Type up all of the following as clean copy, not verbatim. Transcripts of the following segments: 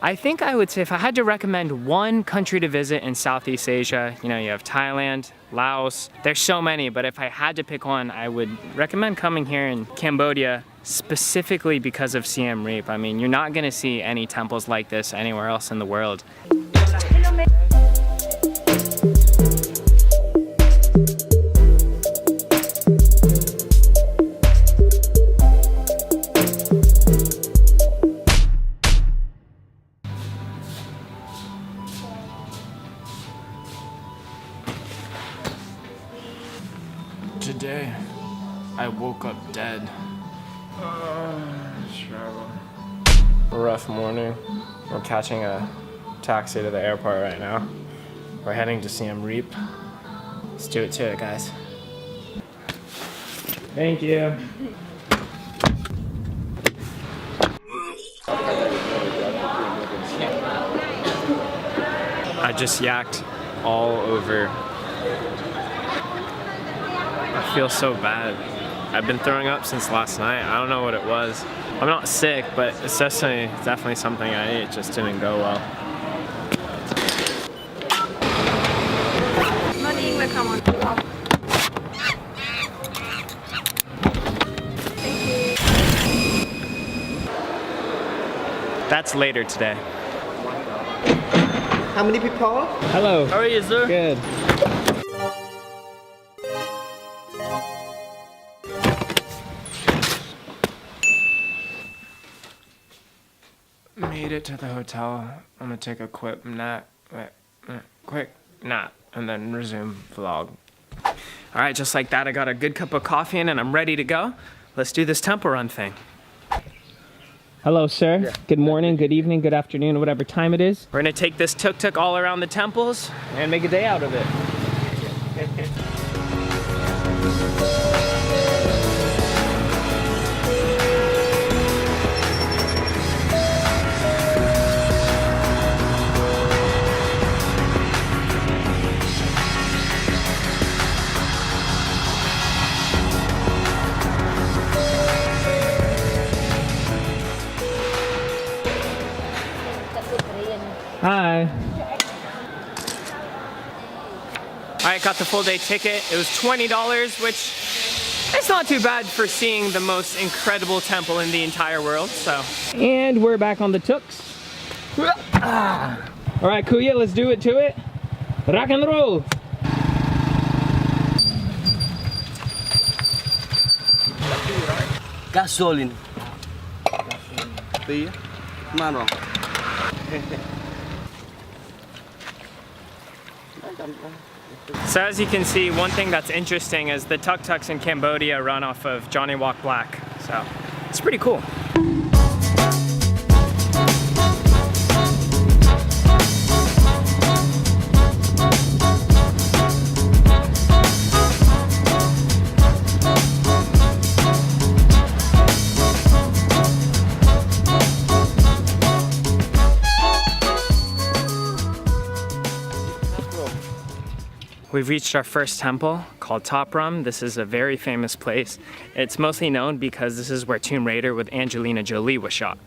I think I would say if I had to recommend one country to visit in Southeast Asia, you know, you have Thailand, Laos, there's so many, but if I had to pick one, I would recommend coming here in Cambodia, specifically because of Siem Reap. I mean, you're not gonna see any temples like this anywhere else in the world. Today, I woke up dead. Rough morning. We're catching a taxi to the airport right now. We're heading to Siem Reap. Let's do it to it, guys. Thank you. I just yacked all over. I feel so bad. I've been throwing up since last night. I don't know what it was. I'm not sick, but it's definitely something I ate. It just didn't go well. That's later today. How many people? Hello. How are you, sir? Good. Made it to the hotel. I'm gonna take a quick nap, and then resume vlog. All right, just like that, I got a good cup of coffee in and I'm ready to go. Let's do this temple run thing. Hello, sir. Yeah. Good morning, good evening, good afternoon, whatever time it is. We're gonna take this tuk-tuk all around the temples and make a day out of it. Hi. Alright, got the full day ticket. It was $20, which it's not too bad for seeing the most incredible temple in the entire world, so. And we're back on the tuks. Alright, Kuya, let's do it to it. Rock and roll. Gasoline. Tí. Mano. So as you can see, one thing that's interesting is the tuk-tuks in Cambodia run off of Johnny Walk Black. So it's pretty cool. We've reached our first temple called Top Rum. This is a very famous place. It's mostly known because this is where Tomb Raider with Angelina Jolie was shot.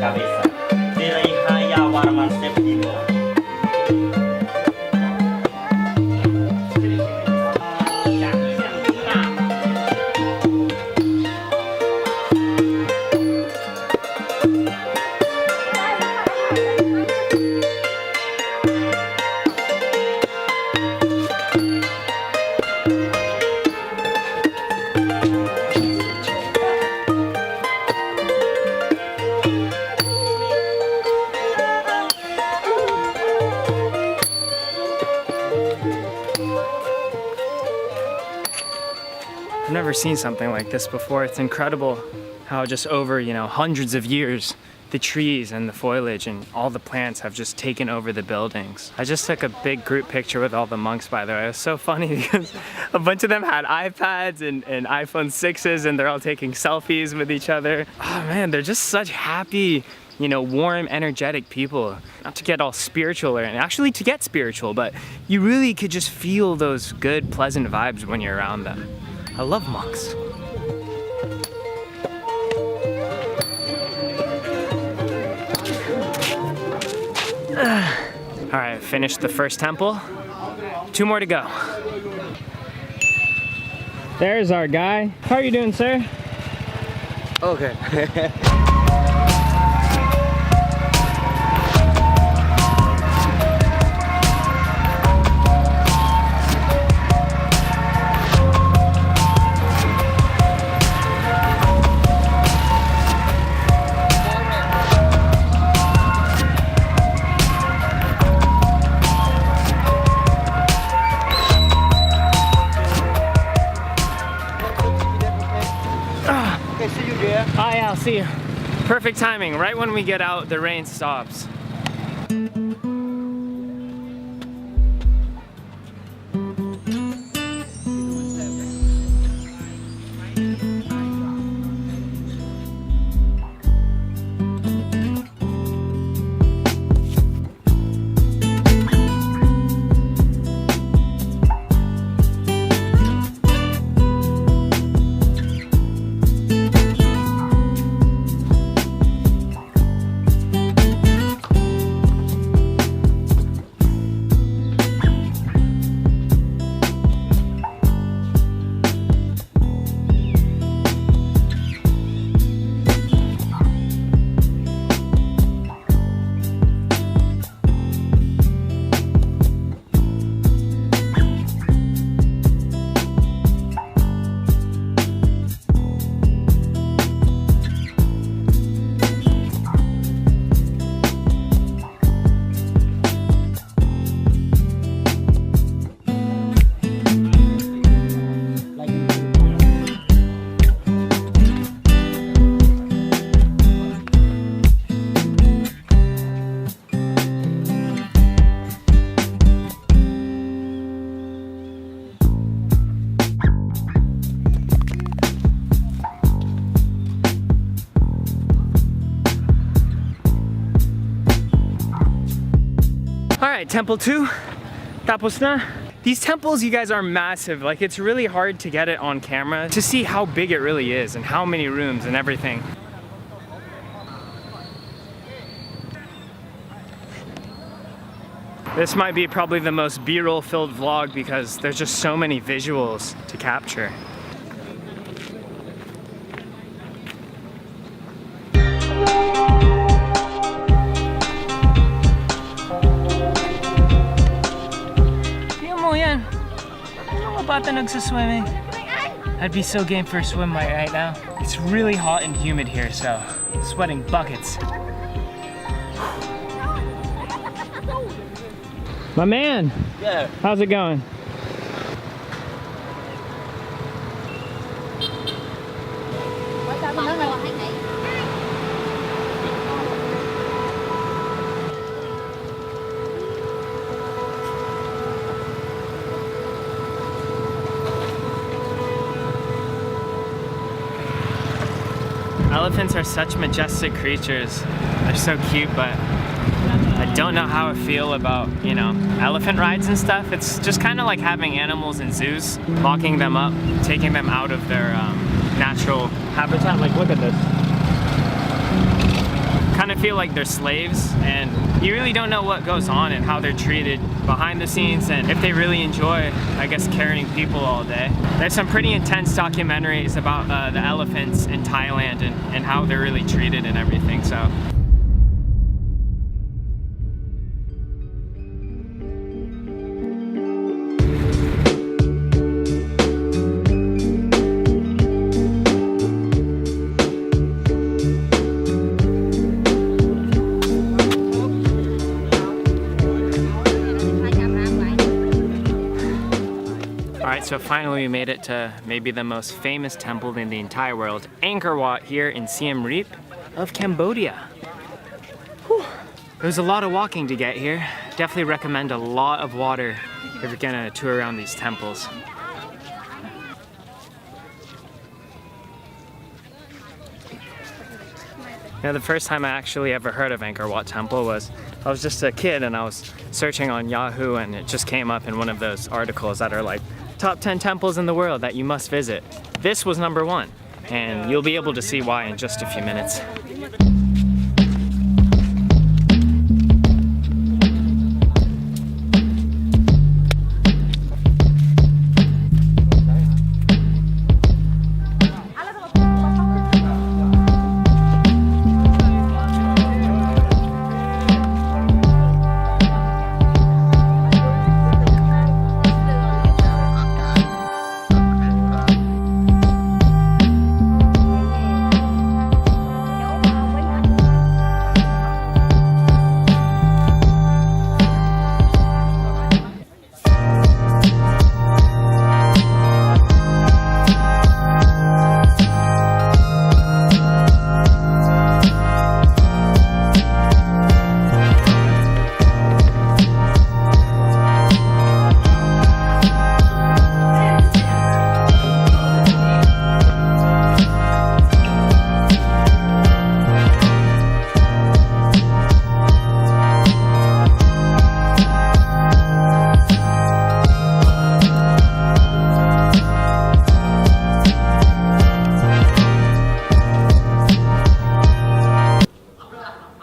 cabeça. Dere haya warman septimo. I've never seen something like this before. It's incredible how just over, hundreds of years, the trees and the foliage and all the plants have just taken over the buildings. I just took a big group picture with all the monks, by the way. It was so funny because a bunch of them had iPads and iPhone 6s and they're all taking selfies with each other. Oh man, they're just such happy, warm, energetic people. Not to get all spiritual, and actually to get spiritual, but you really could just feel those good, pleasant vibes when you're around them. I love monks. All right, finished the first temple. 2 more to go. There's our guy. How are you doing, sir? Okay. Oh yeah, I'll see you. Perfect timing. Right when we get out, the rain stops. All right, temple 2, tapos na. These temples, you guys, are massive. Like, it's really hard to get it on camera to see how big it really is and how many rooms and everything. This might be probably the most B-roll filled vlog because there's just so many visuals to capture. I'd be so game for a swim right now. It's really hot and humid here, so sweating buckets. My man! Yeah. How's it going? Elephants are such majestic creatures. They're so cute, but I don't know how I feel about, elephant rides and stuff. It's just kind of like having animals in zoos, locking them up, taking them out of their natural habitat. Like, look at this. kind of feel like they're slaves, and you really don't know what goes on and how they're treated behind the scenes, and if they really enjoy, I guess, carrying people all day. There's some pretty intense documentaries about the elephants in Thailand and how they're really treated and everything, so. Alright, so finally we made it to maybe the most famous temple in the entire world, Angkor Wat, here in Siem Reap of Cambodia. Whew. It was a lot of walking to get here. Definitely recommend a lot of water if you're gonna tour around these temples. You know, the first time I actually ever heard of Angkor Wat Temple was, I was just a kid and I was searching on Yahoo, and it just came up in one of those articles that are like, top 10 temples in the world that you must visit. This was number 1, and you'll be able to see why in just a few minutes.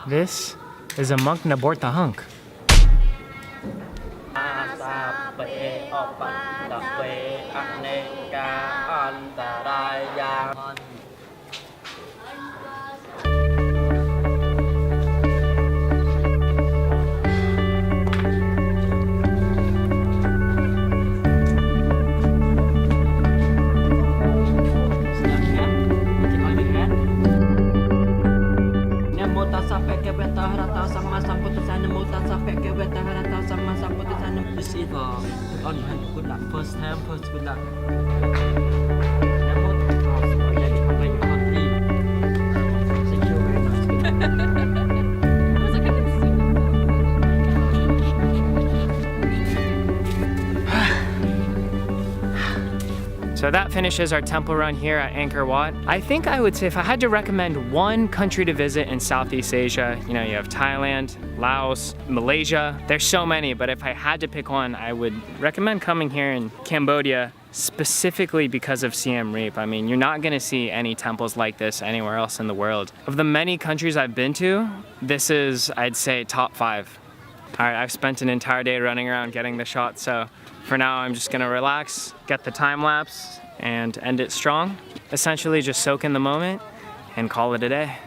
This is a monk Nabortahunk. This is on good luck. First time, first good luck. Thank you very much. So that finishes our temple run here at Angkor Wat. I think I would say if I had to recommend one country to visit in Southeast Asia, you know, you have Thailand, Laos, Malaysia. There's so many, but if I had to pick one, I would recommend coming here in Cambodia, specifically because of Siem Reap. I mean, you're not gonna see any temples like this anywhere else in the world. Of the many countries I've been to, this is, I'd say, top 5. All right, I've spent an entire day running around getting the shot, so for now I'm just gonna relax, get the time lapse, and end it strong. Essentially just soak in the moment and call it a day.